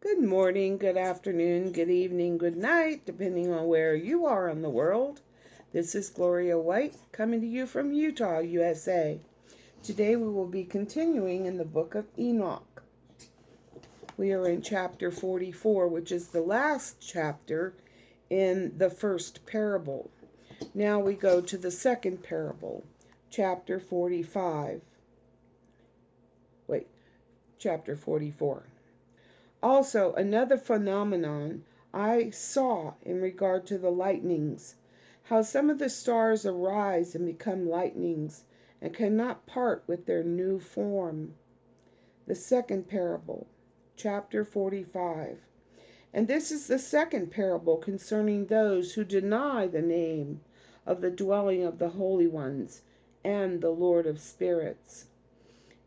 Good morning, good afternoon, good evening, good night, depending on where you are in the world. This is Gloria White coming to you from Utah, USA. Today we will be continuing in the book of Enoch. We are in chapter 44, which is the last chapter in the first parable. Now we go to the second parable, chapter 45. Chapter 44. Also, another phenomenon I saw in regard to the lightnings, how some of the stars arise and become lightnings, and cannot part with their new form. The second parable, chapter 45. And this is the second parable concerning those who deny the name of the dwelling of the holy ones and the Lord of spirits.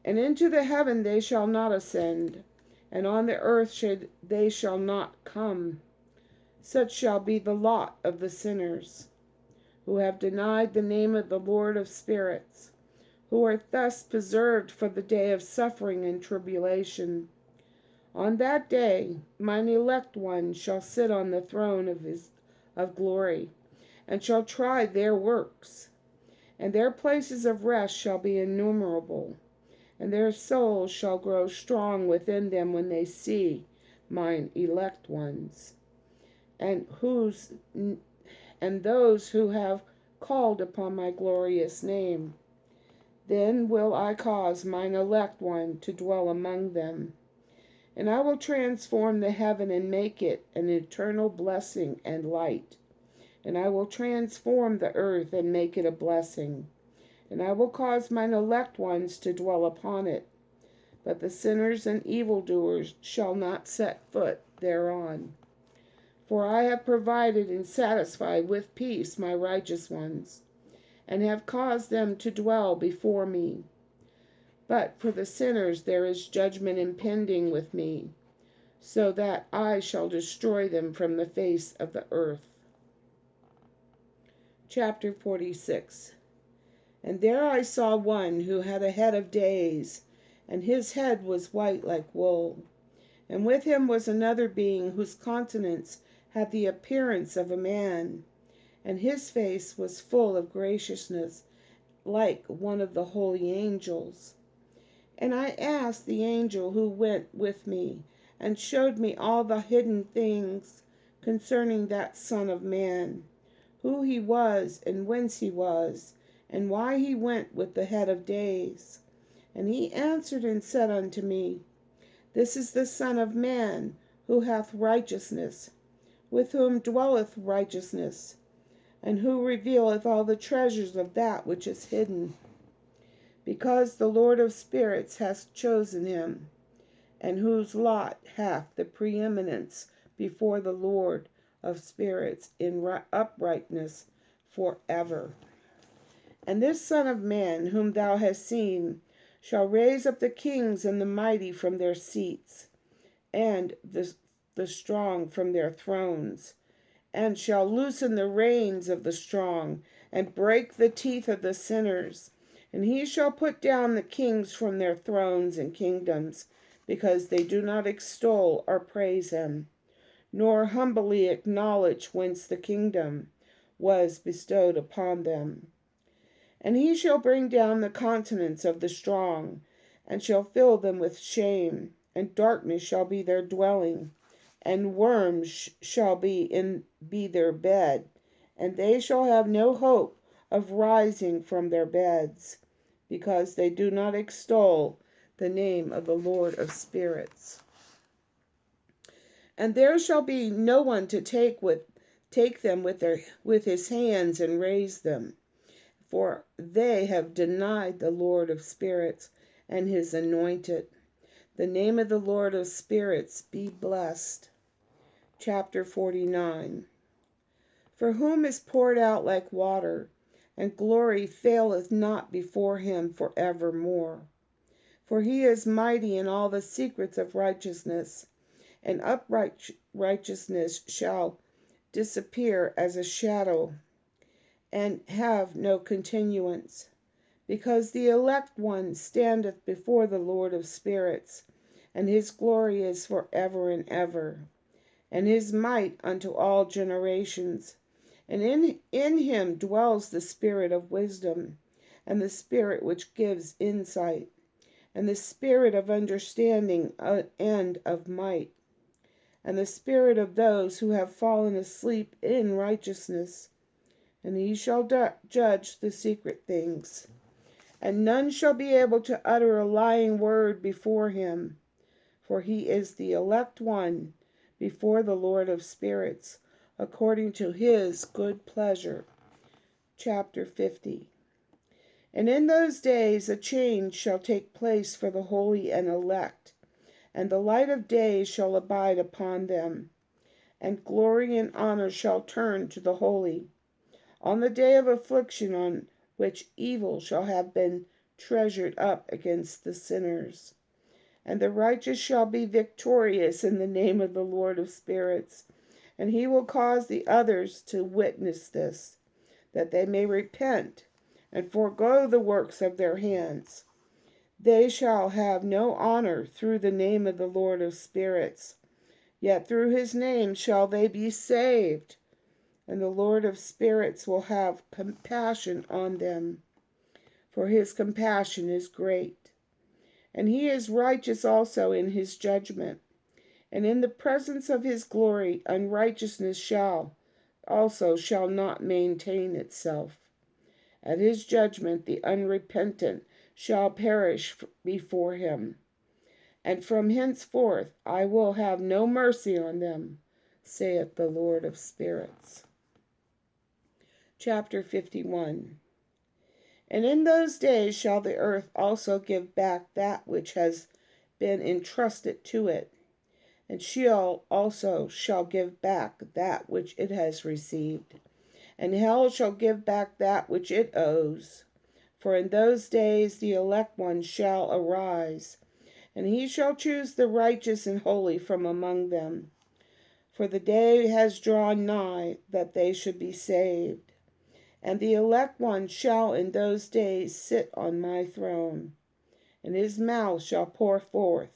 And into the heaven they shall not ascend, and on the earth they shall not come. Such shall be the lot of the sinners, who have denied the name of the Lord of spirits, who are thus preserved for the day of suffering and tribulation. On that day mine elect one shall sit on the throne of glory, and shall try their works, and their places of rest shall be innumerable. And their souls shall grow strong within them when they see mine elect ones, and those who have called upon my glorious name. Then will I cause mine elect one to dwell among them, and I will transform the heaven and make it an eternal blessing and light, and I will transform the earth and make it a blessing, and I will cause mine elect ones to dwell upon it. But the sinners and evildoers shall not set foot thereon. For I have provided and satisfied with peace my righteous ones, and have caused them to dwell before me. But for the sinners there is judgment impending with me, so that I shall destroy them from the face of the earth. Chapter 46. And there I saw one who had a head of days, and his head was white like wool. And with him was another being whose countenance had the appearance of a man, and his face was full of graciousness, like one of the holy angels. And I asked the angel who went with me, and showed me all the hidden things concerning that Son of Man, who he was, and whence he was, and why he went with the head of days. And he answered and said unto me, This is the Son of Man, who hath righteousness, with whom dwelleth righteousness, and who revealeth all the treasures of that which is hidden. Because the Lord of spirits hath chosen him, and whose lot hath the preeminence before the Lord of spirits in uprightness forever. And this Son of Man, whom thou hast seen, shall raise up the kings and the mighty from their seats, and the strong from their thrones, and shall loosen the reins of the strong, and break the teeth of the sinners. And he shall put down the kings from their thrones and kingdoms, because they do not extol or praise him, nor humbly acknowledge whence the kingdom was bestowed upon them. And he shall bring down the countenance of the strong, and shall fill them with shame, and darkness shall be their dwelling, and worms shall be their bed, and they shall have no hope of rising from their beds, because they do not extol the name of the Lord of spirits. And there shall be no one to take them with his hands and raise them, for they have denied the Lord of spirits and his anointed. The name of the Lord of spirits be blessed. Chapter 49. For whom is poured out like water, and glory faileth not before him for evermore. For he is mighty in all the secrets of righteousness, and upright righteousness shall disappear as a shadow, and have no continuance. Because the elect one standeth before the Lord of spirits, and his glory is forever and ever, and his might unto all generations. And in him dwells the spirit of wisdom, and the spirit which gives insight, and the spirit of understanding and of might, and the spirit of those who have fallen asleep in righteousness. And he shall judge the secret things, and none shall be able to utter a lying word before him, for he is the elect one before the Lord of spirits, according to his good pleasure. Chapter 50. And in those days a change shall take place for the holy and elect, and the light of day shall abide upon them, and glory and honor shall turn to the holy, on the day of affliction on which evil shall have been treasured up against the sinners. And the righteous shall be victorious in the name of the Lord of spirits, and he will cause the others to witness this, that they may repent and forego the works of their hands. They shall have no honor through the name of the Lord of spirits, yet through his name shall they be saved. And the Lord of spirits will have compassion on them, for his compassion is great. And he is righteous also in his judgment. And in the presence of his glory unrighteousness shall not maintain itself. At his judgment the unrepentant shall perish before him. And from henceforth I will have no mercy on them, saith the Lord of spirits. Chapter 51. And in those days shall the earth also give back that which has been entrusted to it, and Sheol also shall give back that which it has received, and hell shall give back that which it owes. For in those days the elect one shall arise, and he shall choose the righteous and holy from among them. For the day has drawn nigh that they should be saved. And the elect one shall in those days sit on my throne, and his mouth shall pour forth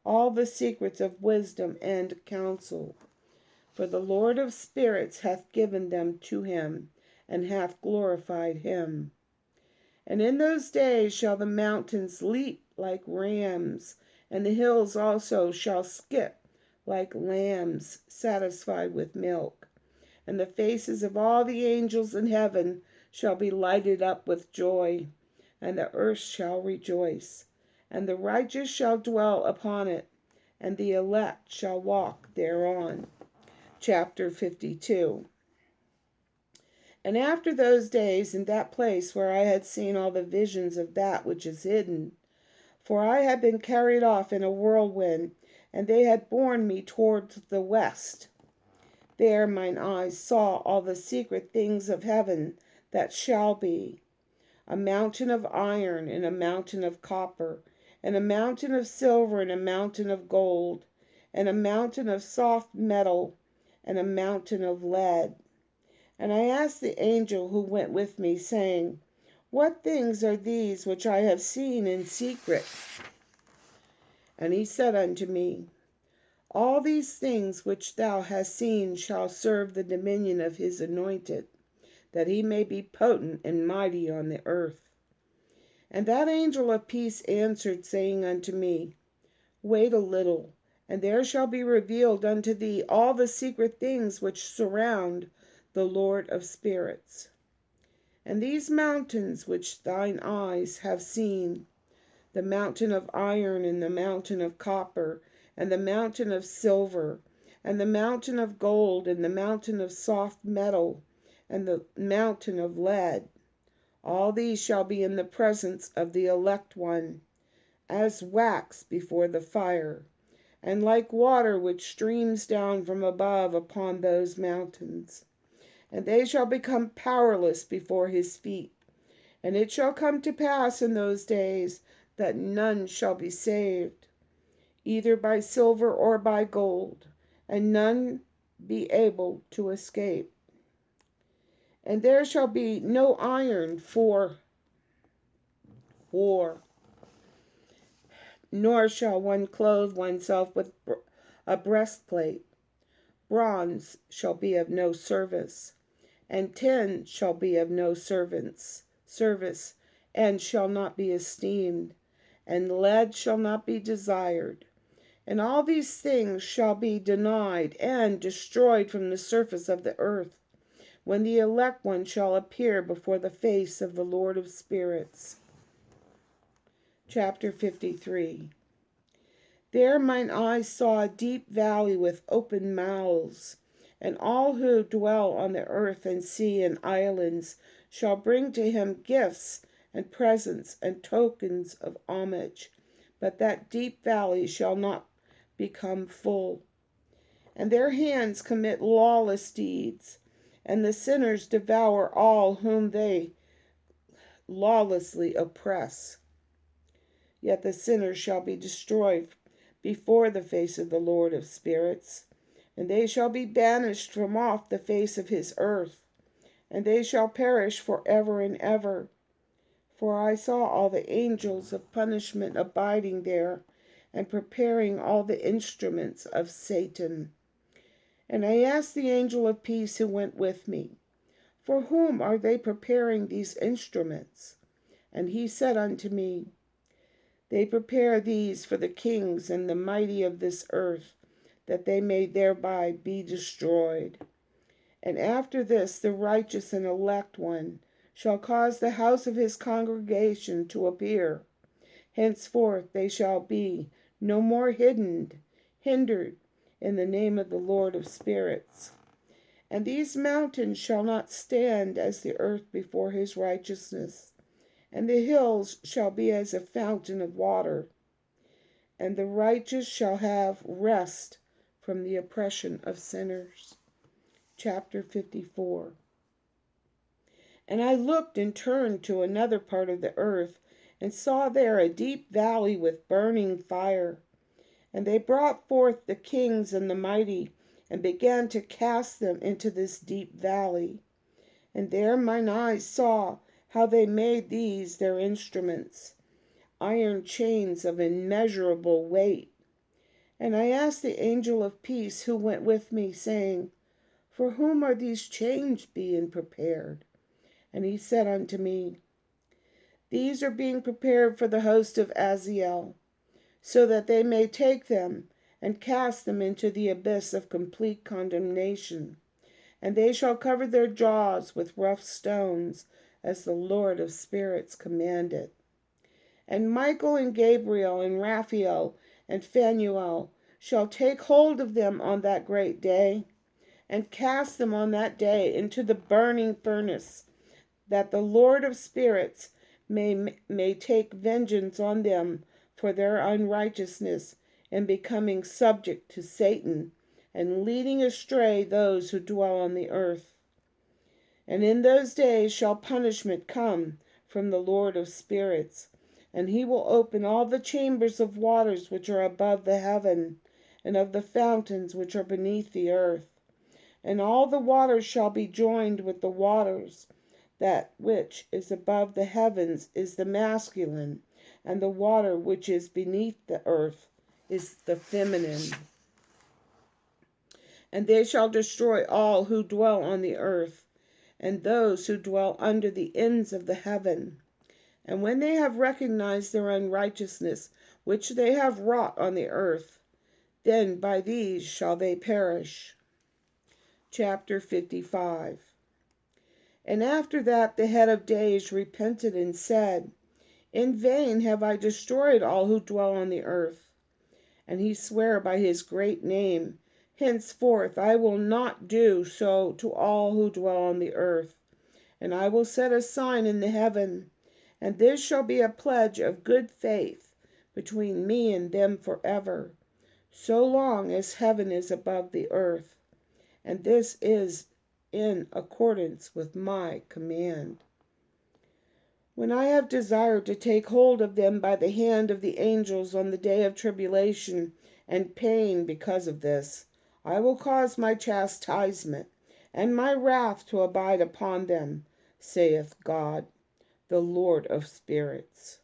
all the secrets of wisdom and counsel. For the Lord of spirits hath given them to him, and hath glorified him. And in those days shall the mountains leap like rams, and the hills also shall skip like lambs satisfied with milk. And the faces of all the angels in heaven shall be lighted up with joy, and the earth shall rejoice, and the righteous shall dwell upon it, and the elect shall walk thereon. Chapter 52. And after those days, in that place where I had seen all the visions of that which is hidden, for I had been carried off in a whirlwind, and they had borne me toward the west. There mine eyes saw all the secret things of heaven that shall be, a mountain of iron, and a mountain of copper, and a mountain of silver, and a mountain of gold, and a mountain of soft metal, and a mountain of lead. And I asked the angel who went with me, saying, What things are these which I have seen in secret? And he said unto me, All these things which thou hast seen shall serve the dominion of his anointed, that he may be potent and mighty on the earth. And that angel of peace answered, saying unto me, Wait a little, and there shall be revealed unto thee all the secret things which surround the Lord of spirits. And these mountains which thine eyes have seen, the mountain of iron, and the mountain of copper, and the mountain of silver, and the mountain of gold, and the mountain of soft metal, and the mountain of lead, all these shall be in the presence of the elect one, as wax before the fire, and like water which streams down from above upon those mountains. And they shall become powerless before his feet. And it shall come to pass in those days that none shall be saved, either by silver or by gold, and none be able to escape. And there shall be no iron for war, nor shall one clothe oneself with a breastplate. Bronze shall be of no service, and tin shall be of no service, and shall not be esteemed, and lead shall not be desired. And all these things shall be denied and destroyed from the surface of the earth, when the elect one shall appear before the face of the Lord of spirits. Chapter 53. There mine eyes saw a deep valley with open mouths, and all who dwell on the earth and sea and islands shall bring to him gifts and presents and tokens of homage, but that deep valley shall not become full. And their hands commit lawless deeds, and the sinners devour all whom they lawlessly oppress. Yet the sinners shall be destroyed before the face of the Lord of spirits, and they shall be banished from off the face of his earth, and they shall perish for ever and ever. For I saw all the angels of punishment abiding there, and preparing all the instruments of Satan. And I asked the angel of peace who went with me, For whom are they preparing these instruments? And he said unto me, They prepare these for the kings and the mighty of this earth, that they may thereby be destroyed. And after this the righteous and elect one shall cause the house of his congregation to appear. Henceforth they shall be no more hindered in the name of the Lord of spirits. And these mountains shall not stand as the earth before his righteousness, and the hills shall be as a fountain of water, and the righteous shall have rest from the oppression of sinners. Chapter 54. And I looked and turned to another part of the earth, and saw there a deep valley with burning fire. And they brought forth the kings and the mighty, and began to cast them into this deep valley. And there mine eyes saw how they made these their instruments, iron chains of immeasurable weight. And I asked the angel of peace who went with me, saying, For whom are these chains being prepared? And he said unto me, These are being prepared for the host of Azazel, so that they may take them and cast them into the abyss of complete condemnation. And they shall cover their jaws with rough stones, as the Lord of spirits commanded. And Michael and Gabriel and Raphael and Phanuel shall take hold of them on that great day, and cast them on that day into the burning furnace, that the Lord of spirits may take vengeance on them for their unrighteousness in becoming subject to Satan, and leading astray those who dwell on the earth. And in those days shall punishment come from the Lord of spirits, and he will open all the chambers of waters which are above the heaven, and of the fountains which are beneath the earth. And all the waters shall be joined with the waters. That which is above the heavens is the masculine, and the water which is beneath the earth is the feminine. And they shall destroy all who dwell on the earth, and those who dwell under the ends of the heaven. And when they have recognized their unrighteousness, which they have wrought on the earth, then by these shall they perish. Chapter 55. And after that the head of days repented and said, In vain have I destroyed all who dwell on the earth. And he sware by his great name, Henceforth I will not do so to all who dwell on the earth. And I will set a sign in the heaven, and this shall be a pledge of good faith between me and them forever, so long as heaven is above the earth. And this is in accordance with my command. When I have desired to take hold of them by the hand of the angels on the day of tribulation and pain because of this, I will cause my chastisement and my wrath to abide upon them, saith God, the Lord of spirits.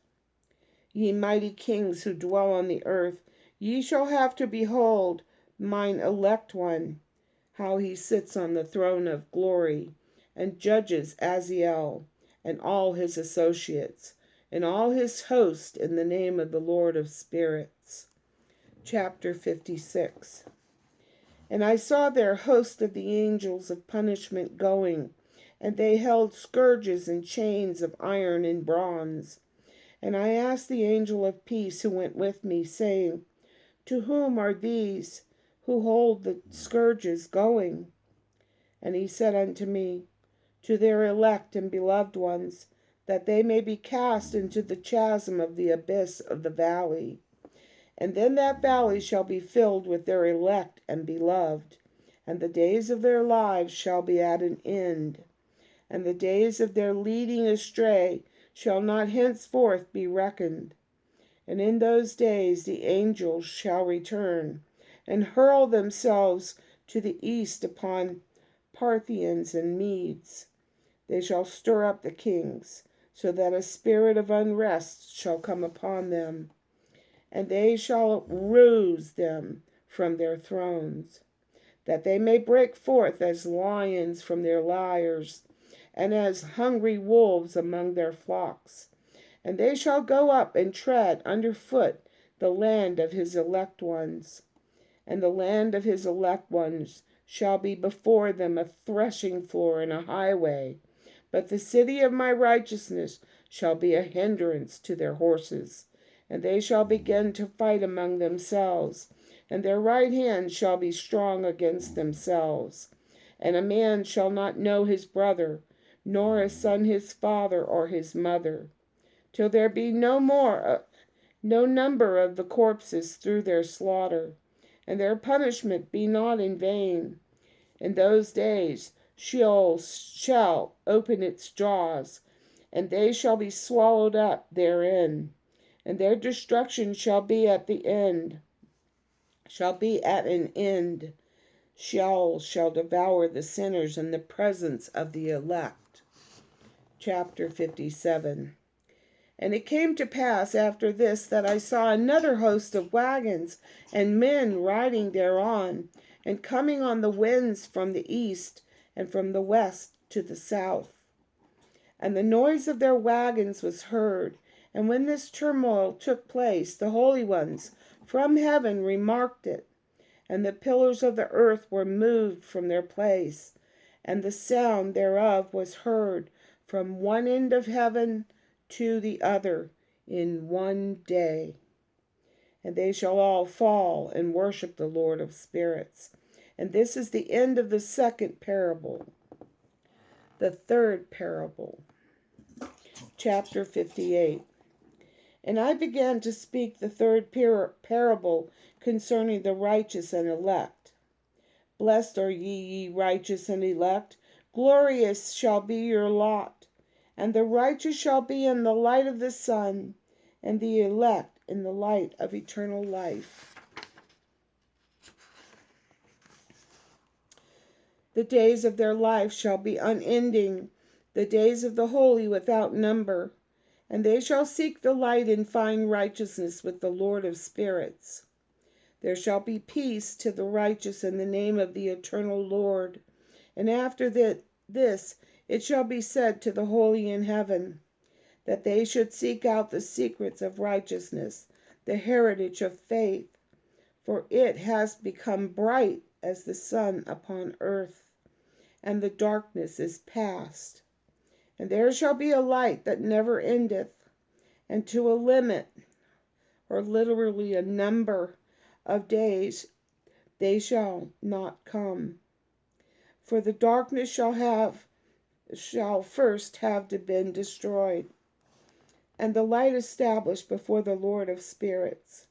Ye mighty kings who dwell on the earth, ye shall have to behold mine elect one, how he sits on the throne of glory, and judges Aziel and all his associates, and all his host in the name of the Lord of spirits. Chapter 56. And I saw their host of the angels of punishment going, and they held scourges and chains of iron and bronze. And I asked the angel of peace who went with me, saying, To whom are these who hold the scourges going? And he said unto me, To their elect and beloved ones, that they may be cast into the chasm of the abyss of the valley. And then that valley shall be filled with their elect and beloved, and the days of their lives shall be at an end, and the days of their leading astray shall not henceforth be reckoned. And in those days the angels shall return, and hurl themselves to the east upon Parthians and Medes. They shall stir up the kings, so that a spirit of unrest shall come upon them, and they shall rouse them from their thrones, that they may break forth as lions from their lairs, and as hungry wolves among their flocks. And they shall go up and tread under foot the land of his elect ones. And the land of his elect ones shall be before them a threshing floor and a highway. But the city of my righteousness shall be a hindrance to their horses. And they shall begin to fight among themselves, and their right hand shall be strong against themselves. And a man shall not know his brother, nor a son his father or his mother, till there be no number of the corpses through their slaughter, and their punishment be not in vain. In those days Sheol shall open its jaws, and they shall be swallowed up therein, and their destruction shall be at an end. Sheol shall devour the sinners in the presence of the elect. Chapter 57. And it came to pass after this that I saw another host of wagons and men riding thereon, and coming on the winds from the east and from the west to the south. And the noise of their wagons was heard. And when this turmoil took place, the holy ones from heaven remarked it. And the pillars of the earth were moved from their place, and the sound thereof was heard from one end of heaven to the other in one day. And they shall all fall and worship the Lord of spirits. And this is the end of the second parable. The third parable. Chapter 58. And I began to speak the third parable concerning the righteous and elect. Blessed are ye righteous and elect, glorious shall be your lot. And the righteous shall be in the light of the sun, and the elect in the light of eternal life. The days of their life shall be unending, the days of the holy without number. And they shall seek the light and find righteousness with the Lord of spirits. There shall be peace to the righteous in the name of the eternal Lord. And after this it shall be said to the holy in heaven, that they should seek out the secrets of righteousness, the heritage of faith, for it has become bright as the sun upon earth, and the darkness is past. And there shall be a light that never endeth, and to a limit, or literally a number of days, they shall not come. For the darkness shall first have been destroyed, and the light established before the Lord of spirits,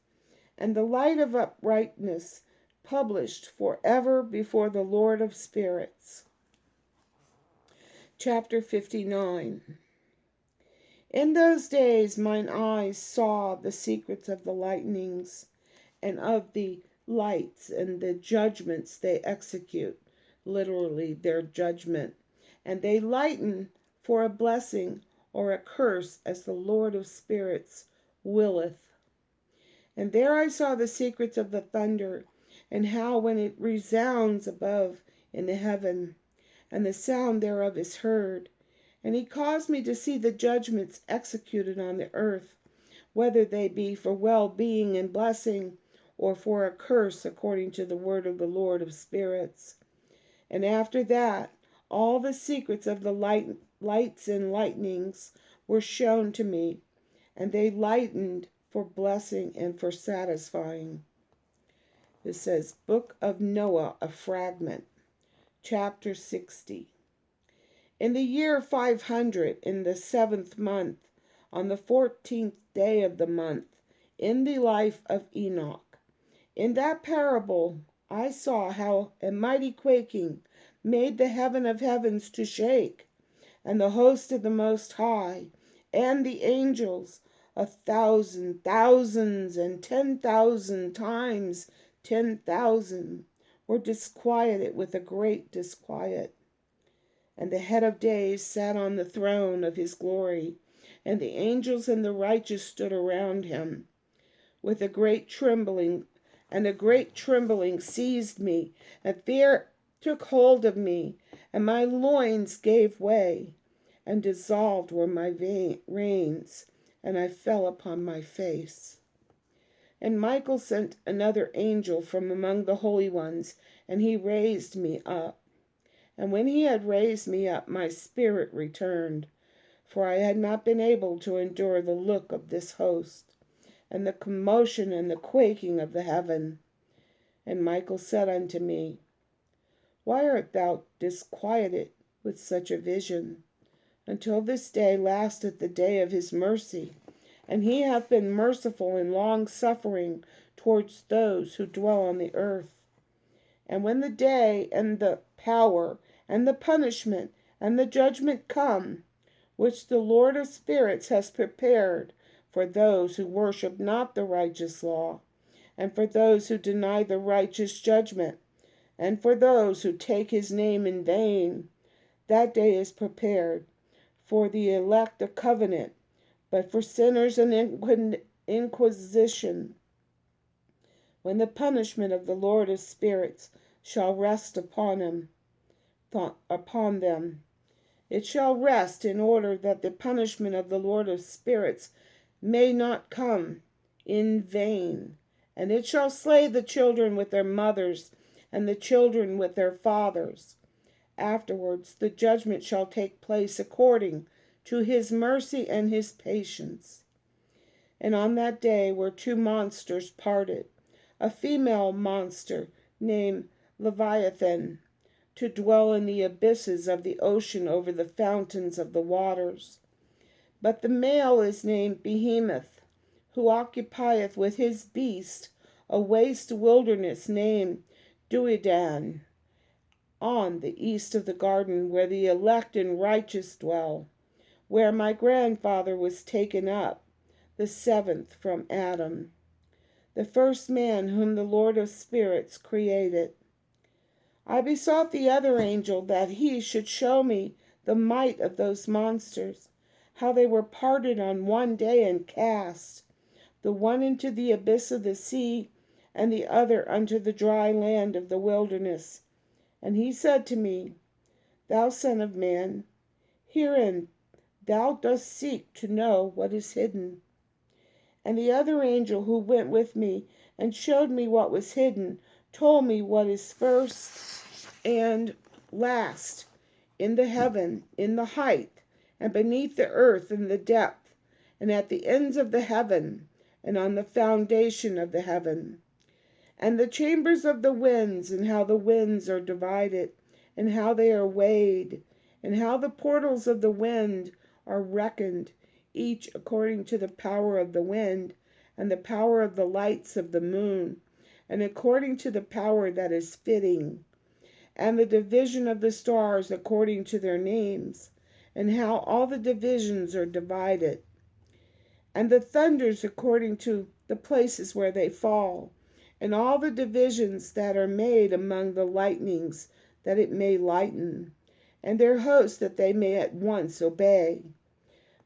and the light of uprightness published forever before the Lord of spirits. Chapter 59. In those days mine eyes saw the secrets of the lightnings, and of the lights, and the judgments they execute, literally their judgment, and they lighten for a blessing or a curse as the Lord of spirits willeth. And there I saw the secrets of the thunder, and how when it resounds above in the heaven, and the sound thereof is heard. And he caused me to see the judgments executed on the earth, whether they be for well-being and blessing, or for a curse, according to the word of the Lord of spirits. And after that, all the secrets of the lights and lightnings were shown to me, and they lightened for blessing and for satisfying. It says, Book of Noah, a fragment, chapter 60. In the year 500, in the 7th month, on the 14th day of the month, in the life of Enoch. In that parable I saw how a mighty quaking made the heaven of heavens to shake, and the host of the Most High, and the angels, 1,000 thousands, and 10,000 times 10,000, were disquieted with a great disquiet. And the head of days sat on the throne of his glory, and the angels and the righteous stood around him. With a great trembling seized me, and fear took hold of me, and my loins gave way, and dissolved were my reins, and I fell upon my face. And Michael sent another angel from among the holy ones, and he raised me up. And when he had raised me up, my spirit returned, for I had not been able to endure the look of this host, and the commotion and the quaking of the heaven. And Michael said unto me, Why art thou disquieted with such a vision? Until this day lasteth the day of his mercy, and he hath been merciful and long-suffering towards those who dwell on the earth. And when the day and the power and the punishment and the judgment come, which the Lord of spirits has prepared for those who worship not the righteous law, and for those who deny the righteous judgment, and for those who take his name in vain, that day is prepared for the elect a covenant, but for sinners an inquisition, when the punishment of the Lord of spirits shall rest upon them. It shall rest in order that the punishment of the Lord of spirits may not come in vain. And it shall slay the children with their mothers, and the children with their fathers. Afterwards the judgment shall take place according to his mercy and his patience. And on that day were two monsters parted, a female monster named Leviathan, to dwell in the abysses of the ocean over the fountains of the waters. But the male is named Behemoth, who occupieth with his beast a waste wilderness named Duodan, on the east of the garden where the elect and righteous dwell, where my grandfather was taken up, the 7th from Adam, the first man whom the Lord of spirits created. I besought the other angel that he should show me the might of those monsters, how they were parted on one day and cast, the one into the abyss of the sea, and the other unto the dry land of the wilderness. And he said to me, Thou son of man, herein thou dost seek to know what is hidden. And the other angel who went with me and showed me what was hidden told me what is first and last in the heaven, in the height, and beneath the earth in the depth, and at the ends of the heaven, and on the foundation of the heaven. And the chambers of the winds, and how the winds are divided, and how they are weighed, and how the portals of the wind are reckoned, each according to the power of the wind, and the power of the lights of the moon, and according to the power that is fitting, and the division of the stars according to their names, and how all the divisions are divided, and the thunders according to the places where they fall, and all the divisions that are made among the lightnings, that it may lighten, and their hosts that they may at once obey.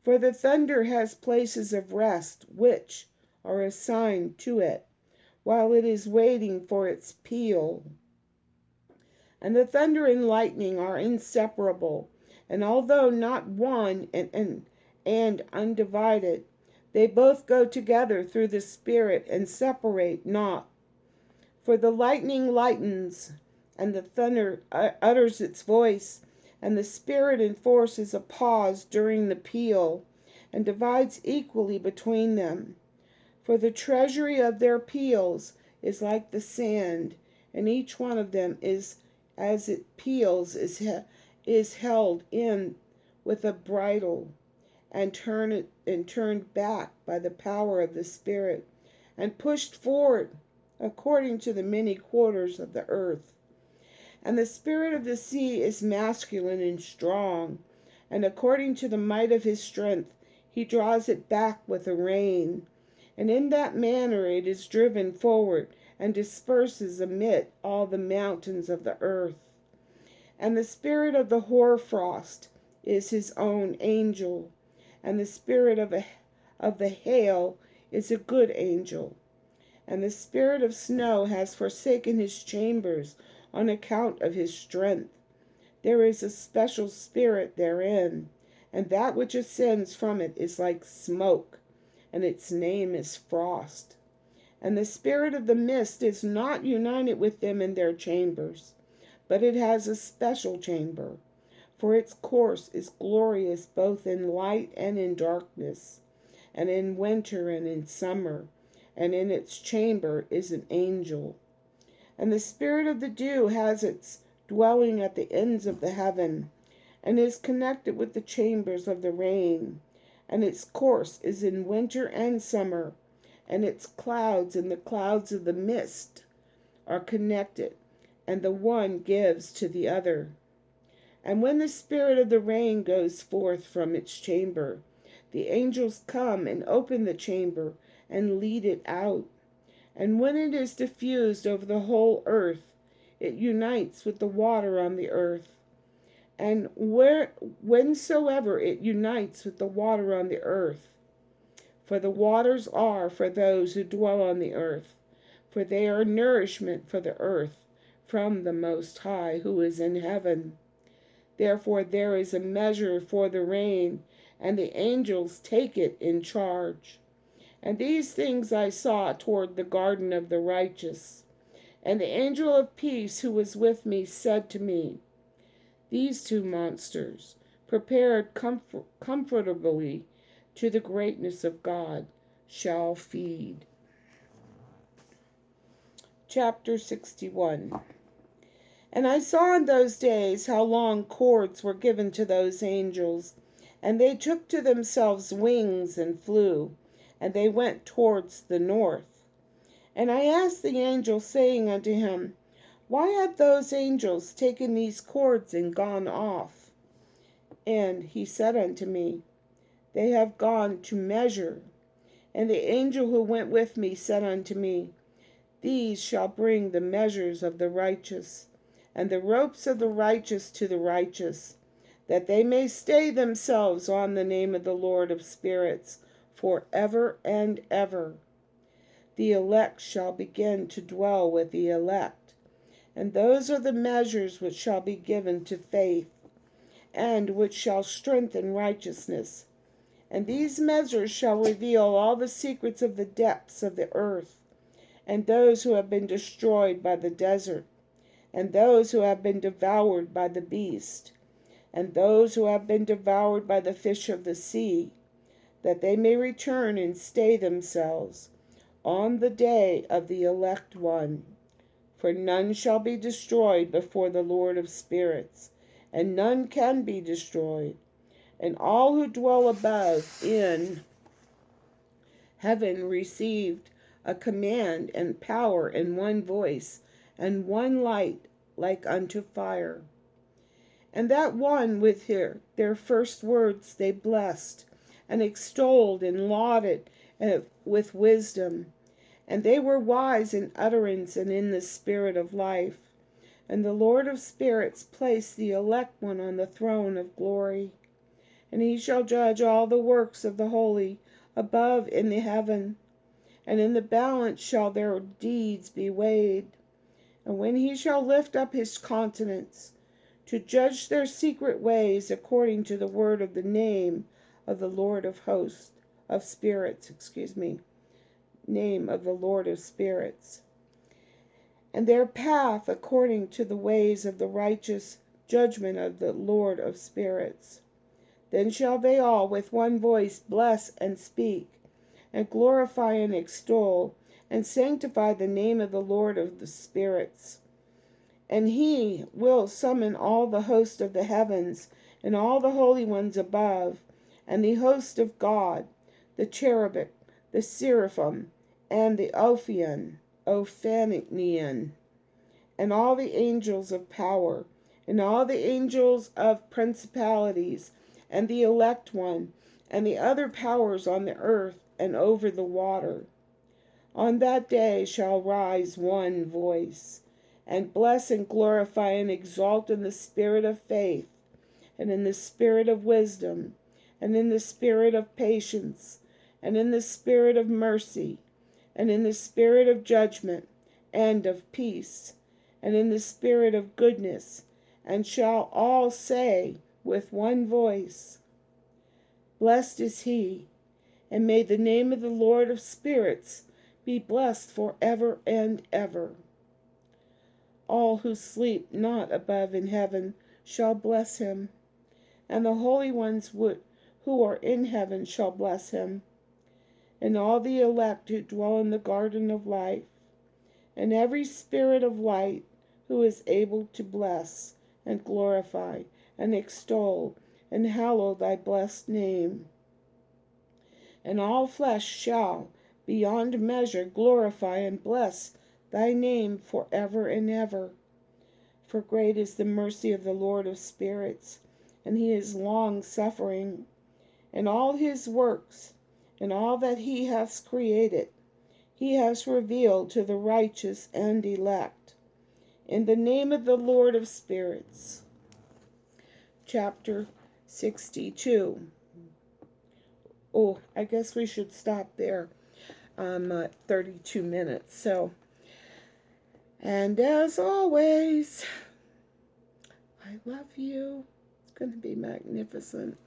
For the thunder has places of rest which are assigned to it, while it is waiting for its peal. And the thunder and lightning are inseparable, and although not one and undivided, they both go together through the Spirit and separate not. For the lightning lightens, and the thunder utters its voice, and the Spirit enforces a pause during the peal, and divides equally between them. For the treasury of their peals is like the sand, and each one of them is as it peals is held in with a bridle, and turned back by the power of the Spirit, and pushed forward according to the many quarters of the earth. And the spirit of the sea is masculine and strong, and according to the might of his strength he draws it back with a rein, and in that manner it is driven forward, and disperses amid all the mountains of the earth. And the spirit of the hoarfrost is his own angel, and the spirit of the hail is a good angel. And the spirit of snow has forsaken his chambers on account of his strength. There is a special spirit therein, and that which ascends from it is like smoke, and its name is frost. And the spirit of the mist is not united with them in their chambers, but it has a special chamber, for its course is glorious both in light and in darkness, and in winter and in summer, and in its chamber is an angel. And the spirit of the dew has its dwelling at the ends of the heaven, and is connected with the chambers of the rain, and its course is in winter and summer, and its clouds and the clouds of the mist are connected, and the one gives to the other. And when the spirit of the rain goes forth from its chamber, the angels come and open the chamber and lead it out. And when it is diffused over the whole earth, it unites with the water on the earth. And whensoever it unites with the water on the earth, for the waters are for those who dwell on the earth, for they are nourishment for the earth from the Most High who is in heaven. Therefore there is a measure for the rain, and the angels take it in charge. And these things I saw toward the garden of the righteous. And the angel of peace who was with me said to me, These two monsters, prepared comfortably to the greatness of God, shall feed. Chapter 61. And I saw in those days how long cords were given to those angels, and they took to themselves wings and flew, and they went towards the north. And I asked the angel, saying unto him, Why have those angels taken these cords and gone off? And he said unto me, They have gone to measure. And the angel who went with me said unto me, These shall bring the measures of the righteous, and the ropes of the righteous to the righteous, that they may stay themselves on the name of the Lord of spirits, for ever and ever. The elect shall begin to dwell with the elect, and those are the measures which shall be given to faith, and which shall strengthen righteousness. And these measures shall reveal all the secrets of the depths of the earth, and those who have been destroyed by the desert, and those who have been devoured by the beast, and those who have been devoured by the fish of the sea, that they may return and stay themselves on the day of the elect one. For none shall be destroyed before the Lord of spirits, and none can be destroyed. And all who dwell above in heaven received a command and power and one voice, and one light like unto fire. And that one with their first words they blessed, and extolled and lauded with wisdom. And they were wise in utterance and in the spirit of life. And the Lord of spirits placed the elect one on the throne of glory. And he shall judge all the works of the holy above in the heaven, and in the balance shall their deeds be weighed. And when he shall lift up his countenance to judge their secret ways according to the word of the name of the Lord of hosts, of spirits, name of the Lord of spirits, and their path according to the ways of the righteous judgment of the Lord of spirits. Then shall they all with one voice bless and speak, and glorify and extol, and sanctify the name of the Lord of the spirits. And he will summon all the host of the heavens, and all the holy ones above, and the host of God, the cherubic, the seraphim, and the Ophanian, and all the angels of power, and all the angels of principalities, and the elect one, and the other powers on the earth and over the water. On that day shall rise one voice, and bless and glorify and exalt in the spirit of faith, and in the spirit of wisdom, and in the spirit of patience, and in the spirit of mercy, and in the spirit of judgment, and of peace, and in the spirit of goodness, and shall all say with one voice, Blessed is he, and may the name of the Lord of spirits be blessed for ever and ever. All who sleep not above in heaven shall bless him, and the holy ones who are in heaven shall bless him, and all the elect who dwell in the garden of life, and every spirit of light who is able to bless and glorify and extol and hallow thy blessed name. And all flesh shall beyond measure glorify and bless thy name for ever and ever. For great is the mercy of the Lord of spirits, and he is long-suffering. And all his works, and all that he hath created, he has revealed to the righteous and elect. In the name of the Lord of spirits. Chapter 62. Oh, I guess we should stop there. I'm at 32 minutes. So, and as always, I love you. It's going to be magnificent.